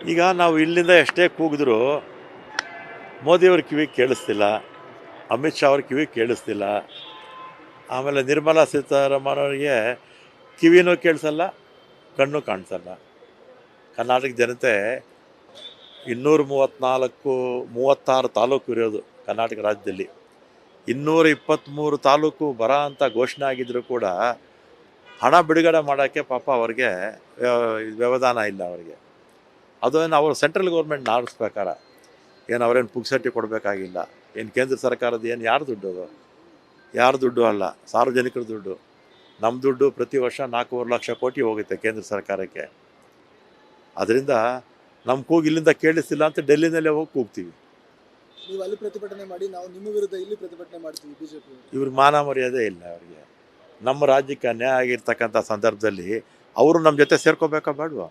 ಈಗ ನಾವು ಇಲ್ಲಿಂದ ಎಷ್ಟೇ ಕೂಗಿದ್ರೂ ಮೋದಿಯವ್ರ ಕಿವಿಗೆ ಕೇಳಿಸ್ತಿಲ್ಲ, ಅಮಿತ್ ಶಾ ಅವ್ರ ಕಿವಿಗೆ ಕೇಳಿಸ್ತಿಲ್ಲ, ಆಮೇಲೆ ನಿರ್ಮಲಾ ಸೀತಾರಾಮನ್ ಅವರಿಗೆ ಕಿವಿನೂ ಕೇಳಿಸಲ್ಲ, ಕಣ್ಣು ಕಾಣಿಸಲ್ಲ. ಕರ್ನಾಟಕ ಜನತೆ 236 ತಾಲೂಕು ಇರೋದು ಕರ್ನಾಟಕ ರಾಜ್ಯದಲ್ಲಿ. 223 ತಾಲೂಕು ಬರ ಅಂತ ಘೋಷಣೆ ಆಗಿದ್ದರೂ ಕೂಡ ಹಣ ಬಿಡುಗಡೆ ಮಾಡೋಕ್ಕೆ ಪಾಪ ಅವ್ರಿಗೆ ವ್ಯವಧಾನ ಇಲ್ಲ ಅವರಿಗೆ. ಅದೇನು ಅವರು ಸೆಂಟ್ರಲ್ ಗೌರ್ಮೆಂಟ್ ನಾರ್ಮ್ಸ್ ಪ್ರಕಾರ ಏನು ಅವ್ರೇನು ಪುಕ್ಸಟ್ಟಿ ಕೊಡಬೇಕಾಗಿಲ್ಲ. ಏನು ಕೇಂದ್ರ ಸರ್ಕಾರದ ಏನು ಯಾರು ದುಡ್ಡು ಅದು? ಯಾರು ದುಡ್ಡು ಅಲ್ಲ, ಸಾರ್ವಜನಿಕರ ದುಡ್ಡು. ನಮ್ಮ ದುಡ್ಡು ಪ್ರತಿ ವರ್ಷ 4.5 ಲಕ್ಷ ಕೋಟಿ ಹೋಗುತ್ತೆ ಕೇಂದ್ರ ಸರ್ಕಾರಕ್ಕೆ. ಅದರಿಂದ ನಮ್ಮ ಕೂಗು ಇಲ್ಲಿಂದ ಕೇಳಿಸ್ತಿಲ್ಲ ಅಂತ ಡೆಲ್ಲಿನಲ್ಲೇ ಹೋಗಿ ಕೂಗ್ತೀವಿ. ನೀವು ಅಲ್ಲಿ ಪ್ರತಿಭಟನೆ ಮಾಡಿ, ನಾವು ನಿಮ್ಮ ವಿರುದ್ಧ ಇಲ್ಲಿ ಪ್ರತಿಭಟನೆ ಮಾಡ್ತೀವಿ. ಬಿಜೆಪಿ ಇವ್ರ ಮಾನ ಮರ್ಯಾದೆ ಇಲ್ಲ ಅವರಿಗೆ. ನಮ್ಮ ರಾಜ್ಯಕ್ಕೆ ಅನ್ಯಾಯ ಆಗಿರ್ತಕ್ಕಂಥ ಸಂದರ್ಭದಲ್ಲಿ ಅವರು ನಮ್ಮ ಜೊತೆ ಸೇರ್ಕೋಬೇಕಾ ಬೇಡವಾ?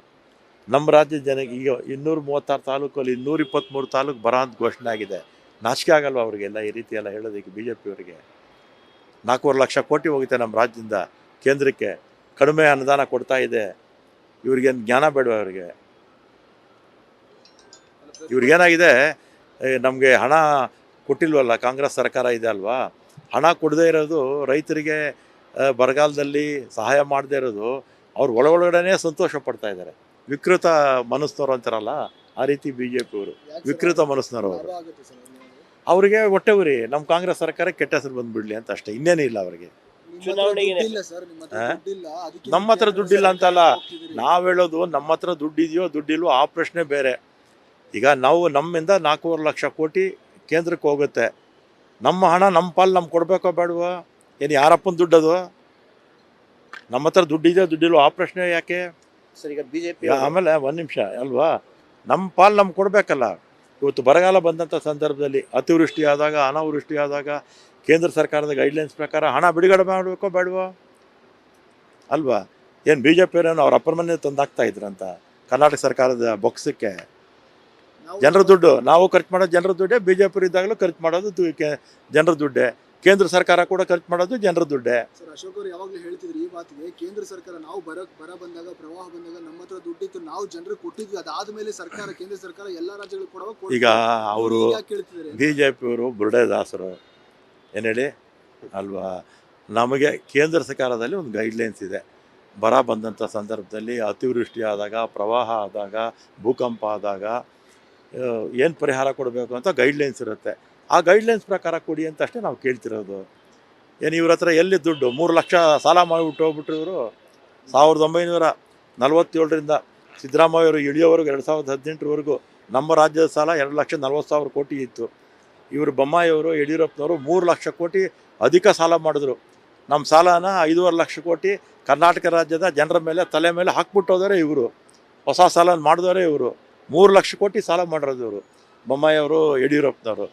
ನಮ್ಮ ರಾಜ್ಯದ ಜನಕ್ಕೆ ಈಗ 236 ತಾಲೂಕಲ್ಲಿ 223 ತಾಲೂಕು ಬರ ಅಂತ ಘೋಷಣೆ ಆಗಿದೆ. ನಾಚಿಕೆ ಆಗಲ್ವ ಅವರಿಗೆಲ್ಲ ಈ ರೀತಿ ಎಲ್ಲ ಹೇಳೋದಕ್ಕೆ? ಬಿ ಜೆ ಪಿಯವರಿಗೆ 4.5 ಲಕ್ಷ ಕೋಟಿ ಹೋಗುತ್ತೆ ನಮ್ಮ ರಾಜ್ಯದಿಂದ ಕೇಂದ್ರಕ್ಕೆ, ಕಡಿಮೆ ಅನುದಾನ ಕೊಡ್ತಾ ಇದೆ. ಇವ್ರಿಗೇನು ಜ್ಞಾನ ಬೇಡವಾ? ಇವ್ರಿಗೇನಾಗಿದೆ, ನಮಗೆ ಹಣ ಕೊಟ್ಟಿಲ್ವಲ್ಲ, ಕಾಂಗ್ರೆಸ್ ಸರ್ಕಾರ ಇದೆ ಅಲ್ವಾ, ಹಣ ಕೊಡದೇ ಇರೋದು, ರೈತರಿಗೆ ಬರಗಾಲದಲ್ಲಿ ಸಹಾಯ ಮಾಡದೇ ಇರೋದು, ಅವ್ರು ಒಳಗಡೆ ಸಂತೋಷ ಪಡ್ತಾ ಇದ್ದಾರೆ. ವಿಕೃತ ಮನಸ್ಸಿನವ್ರು ಅಂತಾರಲ್ಲ, ಆ ರೀತಿ ಬಿ ಜೆ ಪಿಯವರು ವಿಕೃತ ಮನಸ್ಸಿನವರು. ಅವರಿಗೆ ಹೊಟ್ಟೆ ಉರಿ, ನಮ್ಮ ಕಾಂಗ್ರೆಸ್ ಸರ್ಕಾರ ಕೆಟ್ಟ ಹೆಸರು ಬಂದುಬಿಡಲಿ ಅಂತ ಅಷ್ಟೇ, ಇನ್ನೇನೇ ಇಲ್ಲ ಅವರಿಗೆ. ನಮ್ಮ ಹತ್ರ ದುಡ್ಡಿಲ್ಲ ಅಂತಲ್ಲ, ನಾವು ಹೇಳೋದು ನಮ್ಮ ಹತ್ರ ದುಡ್ಡಿದೆಯೋ ದುಡ್ಡಿಲ್ವೋ ಆ ಪ್ರಶ್ನೆ ಬೇರೆ. ಈಗ ನಾವು ನಮ್ಮಿಂದ 4.5 ಲಕ್ಷ ಕೋಟಿ ಕೇಂದ್ರಕ್ಕೆ ಹೋಗುತ್ತೆ. ನಮ್ಮ ಹಣ ನಮ್ಮ ಪಾಲು ನಮ್ಗೆ ಕೊಡಬೇಕೋ ಬೇಡವೋ? ಏನು ಯಾರಪ್ಪನ ದುಡ್ಡದು? ನಮ್ಮ ಹತ್ರ ದುಡ್ಡಿದೆಯೋ ದುಡ್ಡಿಲ್ವೋ ಆ ಪ್ರಶ್ನೆ ಯಾಕೆ ಸರ್? ಈಗ ಬಿಜೆಪಿ ಆಮೇಲೆ ಒಂದು ನಿಮಿಷ ಅಲ್ವಾ, ನಮ್ಮ ಪಾಲು ನಮ್ಗೆ ಕೊಡಬೇಕಲ್ಲ. ಇವತ್ತು ಬರಗಾಲ ಬಂದಂಥ ಸಂದರ್ಭದಲ್ಲಿ ಅತಿವೃಷ್ಟಿ ಆದಾಗ, ಅನಾವೃಷ್ಟಿ ಆದಾಗ ಕೇಂದ್ರ ಸರ್ಕಾರದ ಗೈಡ್ಲೈನ್ಸ್ ಪ್ರಕಾರ ಹಣ ಬಿಡುಗಡೆ ಮಾಡಬೇಕೋ ಬೇಡವೋ ಅಲ್ವಾ? ಏನು ಬಿ ಜೆ ಪಿಯವರೇನು ಅವ್ರ ಅಪ್ಪರ ಮನೆ ತಂದು ಹಾಕ್ತಾ ಇದ್ರಂತ ಕರ್ನಾಟಕ ಸರ್ಕಾರದ ಬೊಕ್ಸಕ್ಕೆ? ಜನರ ದುಡ್ಡು ನಾವು ಖರ್ಚು ಮಾಡೋದು ಜನರ ದುಡ್ಡೇ. ಬಿ ಜೆ ಪಿ ಇದ್ದಾಗಲೂ ಖರ್ಚು ಮಾಡೋದು ಜನರ ದುಡ್ಡೇ. ಕೇಂದ್ರ ಸರ್ಕಾರ ಕೂಡ ಖರ್ಚು ಮಾಡೋದು ಜನರ ದುಡ್ಡೇ. ಸರ್, ಅಶೋಕ್ ಅವರು ಯಾವಾಗಲೂ ಹೇಳ್ತಿದ್ರು ಈ ಮಾತಿಗೆ, ಕೇಂದ್ರ ಸರ್ಕಾರ ನಾವು ಬರ ಬಂದಾಗ, ಪ್ರವಾಹ ಬಂದಾಗ ನಮ್ಮ ಹತ್ರ ದುಡ್ಡಿತ್ತು, ನಾವು ಜನರಿಗೆ ಕೊಟ್ಟಿದ್ವಿ, ಅದಾದ್ಮೇಲೆ ಸರ್ಕಾರ, ಕೇಂದ್ರ ಸರ್ಕಾರ ಎಲ್ಲ ರಾಜ್ಯಗಳು ಕೊಡುವ. ಈಗ ಅವರು ಬಿ ಜೆ ಪಿಯವರು ಬುರುಡೆ ದಾಸರು ಏನು ಹೇಳಿ ಅಲ್ವಾ? ನಮಗೆ ಕೇಂದ್ರ ಸರ್ಕಾರದಲ್ಲಿ ಒಂದು ಗೈಡ್ಲೈನ್ಸ್ ಇದೆ. ಬರ ಬಂದಂಥ ಸಂದರ್ಭದಲ್ಲಿ, ಅತಿವೃಷ್ಟಿ ಆದಾಗ, ಪ್ರವಾಹ ಆದಾಗ, ಭೂಕಂಪ ಆದಾಗ ಏನು ಪರಿಹಾರ ಕೊಡಬೇಕು ಅಂತ ಗೈಡ್ಲೈನ್ಸ್ ಇರುತ್ತೆ. ಆ ಗೈಡ್ಲೈನ್ಸ್ ಪ್ರಕಾರ ಕೊಡಿ ಅಂತ ಅಷ್ಟೇ ನಾವು ಕೇಳ್ತಿರೋದು. ಏನು ಇವ್ರ ಹತ್ರ ಎಲ್ಲಿ ದುಡ್ಡು? 3 ಲಕ್ಷ ಸಾಲ ಮಾಡಿಬಿಟ್ಟು ಹೋಗ್ಬಿಟ್ರು ಇವರು. 1947ರಿಂದ ಸಿದ್ದರಾಮಯ್ಯವರು ಇಳಿಯೋವರೆಗೂ 2018ರವರೆಗೂ ನಮ್ಮ ರಾಜ್ಯದ ಸಾಲ 2,40,000 ಕೋಟಿ ಇತ್ತು. ಇವರು ಬೊಮ್ಮಾಯಿಯವರು, ಯಡಿಯೂರಪ್ಪನವರು 3 ಲಕ್ಷ ಕೋಟಿ ಅಧಿಕ ಸಾಲ ಮಾಡಿದ್ರು. ನಮ್ಮ ಸಾಲನ 5.5 ಲಕ್ಷ ಕೋಟಿ ಕರ್ನಾಟಕ ರಾಜ್ಯದ ಜನರ ಮೇಲೆ, ತಲೆ ಮೇಲೆ ಹಾಕ್ಬಿಟ್ಟೋದರೆ ಇವರು. ಹೊಸ ಸಾಲ ಮಾಡಿದವರೇ ಇವರು. 3 ಲಕ್ಷ ಕೋಟಿ ಸಾಲ ಮಾಡಿರೋದು ಇವರು, ಬೊಮ್ಮಾಯಿಯವರು, ಯಡಿಯೂರಪ್ಪನವರು.